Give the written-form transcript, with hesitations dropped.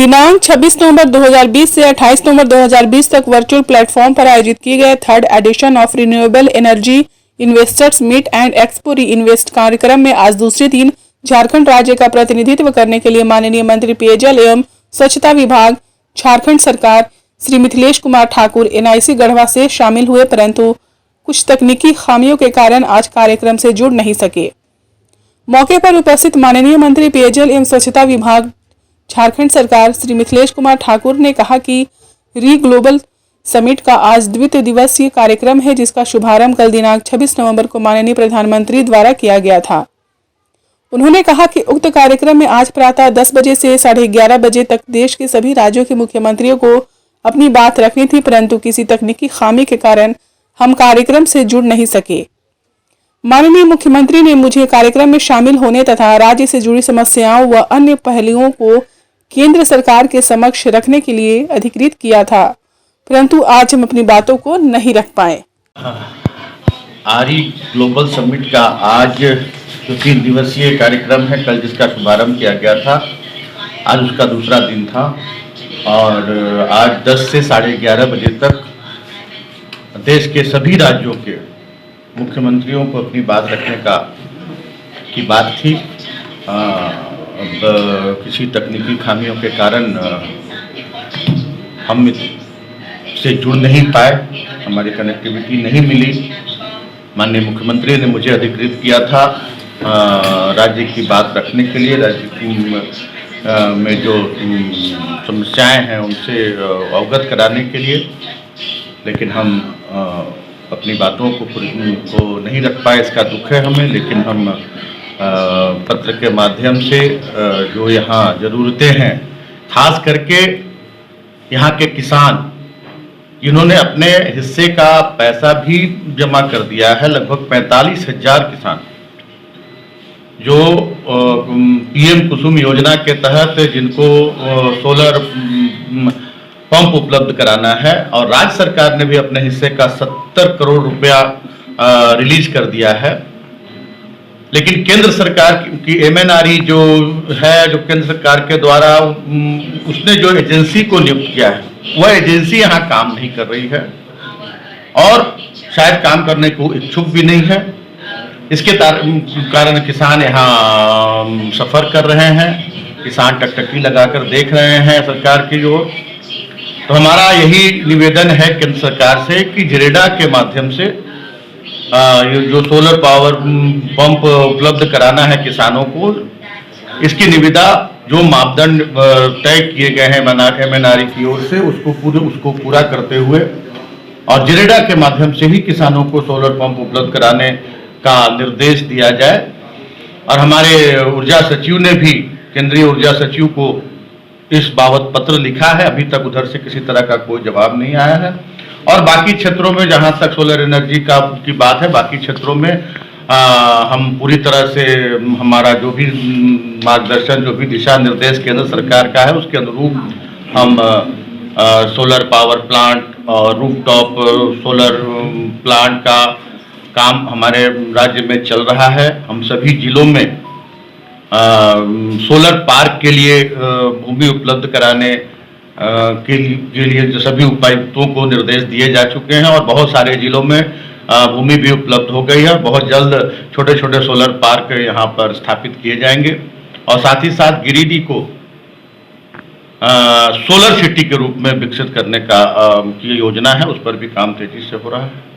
दिनांक 26 नवंबर 2020 से 28 नवंबर 2020 तक वर्चुअल प्लेटफॉर्म पर आयोजित किए गए third edition of renewable energy investors meet and expo RE Invest कार्यक्रम में आज दूसरे दिन झारखंड राज्य का प्रतिनिधित्व करने के लिए माननीय मंत्री पेयजल एवं स्वच्छता विभाग झारखंड सरकार श्री मिथिलेश कुमार ठाकुर NIC गढ़वा से शामिल हुए, परंतु कुछ तकनीकी खामियों के कारण आज कार्यक्रम से जुड़ नहीं सके। मौके पर उपस्थित माननीय मंत्री पेयजल एवं स्वच्छता विभाग झारखंड सरकार श्री मिथिलेश कुमार ठाकुर ने कहा कि री ग्लोबल समिट का आज द्वितीय दिवसीय कार्यक्रम है, जिसका शुभारंभ कल दिनांक 26 नवंबर को माननीय प्रधानमंत्री द्वारा किया गया था। उन्होंने कहा कि उक्त कार्यक्रम में आज प्रातः 10 बजे से 11:30 बजे तक देश के सभी राज्यों के मुख्यमंत्रियों को अपनी बात रखनी थी, परंतु किसी तकनीकी खामी के कारण हम कार्यक्रम से जुड़ नहीं सके। माननीय मुख्यमंत्री ने मुझे कार्यक्रम में शामिल होने तथा राज्य से जुड़ी समस्याओं व अन्य पहलुओं को केंद्र सरकार के समक्ष रखने के लिए अधिकृत किया था, परंतु आज हम अपनी बातों को नहीं रख पाए। आरी ग्लोबल समिट का आज जो 3 दिवसीय कार्यक्रम है, कल जिसका शुभारंभ किया गया था, आज उसका दूसरा दिन था और आज 10 से 11:30 बजे तक देश के सभी राज्यों के मुख्यमंत्रियों को अपनी बात रखने की बात थी। अब किसी तकनीकी खामियों के कारण हम से जुड़ नहीं पाए, हमारी कनेक्टिविटी नहीं मिली। माननीय मुख्यमंत्री ने मुझे अधिकृत किया था राज्य की बात रखने के लिए, राज्य की में जो समस्याएं हैं उनसे अवगत कराने के लिए, लेकिन हम अपनी बातों को नहीं रख पाए, इसका दुख है हमें। लेकिन हम पत्र के माध्यम से जो यहाँ ज़रूरतें हैं, खास करके यहाँ के किसान इन्होंने अपने हिस्से का पैसा भी जमा कर दिया है। लगभग 45,000 किसान जो PM कुसुम योजना के तहत जिनको सोलर पंप उपलब्ध कराना है, और राज्य सरकार ने भी अपने हिस्से का 70 करोड़ रुपया रिलीज कर दिया है। लेकिन केंद्र सरकार की MNRE जो है, जो केंद्र सरकार के द्वारा उसने जो एजेंसी को नियुक्त किया है, वह एजेंसी यहाँ काम नहीं कर रही है और शायद काम करने को इच्छुक भी नहीं है। इसके कारण किसान यहाँ सफ़र कर रहे हैं, किसान टकटकी लगाकर देख रहे हैं सरकार की ओर। तो हमारा यही निवेदन है केंद्र सरकार से कि JREDA के माध्यम से जो सोलर पावर पंप उपलब्ध कराना है किसानों को, इसकी निविदा जो मापदंड तय किए गए हैं MNRE की ओर से उसको पूरा करते हुए और JREDA के माध्यम से ही किसानों को सोलर पंप उपलब्ध कराने का निर्देश दिया जाए। और हमारे ऊर्जा सचिव ने भी केंद्रीय ऊर्जा सचिव को इस बाबत पत्र लिखा है, अभी तक उधर से किसी तरह का कोई जवाब नहीं आया है। और बाकी क्षेत्रों में जहां तक सोलर एनर्जी की बात है, बाकी क्षेत्रों में हम पूरी तरह से हमारा जो भी मार्गदर्शन, जो भी दिशा निर्देश केंद्र सरकार का है, उसके अनुरूप हम सोलर पावर प्लांट और रूफटॉप सोलर प्लांट का काम हमारे राज्य में चल रहा है। हम सभी जिलों में सोलर पार्क के लिए भूमि उपलब्ध कराने के लिए जो सभी उपायुक्तों को निर्देश दिए जा चुके हैं और बहुत सारे जिलों में भूमि भी उपलब्ध हो गई है। बहुत जल्द छोटे छोटे सोलर पार्क यहाँ पर स्थापित किए जाएंगे और साथ ही साथ गिरिडीह को सोलर सिटी के रूप में विकसित करने का की योजना है, उस पर भी काम तेजी से हो रहा है।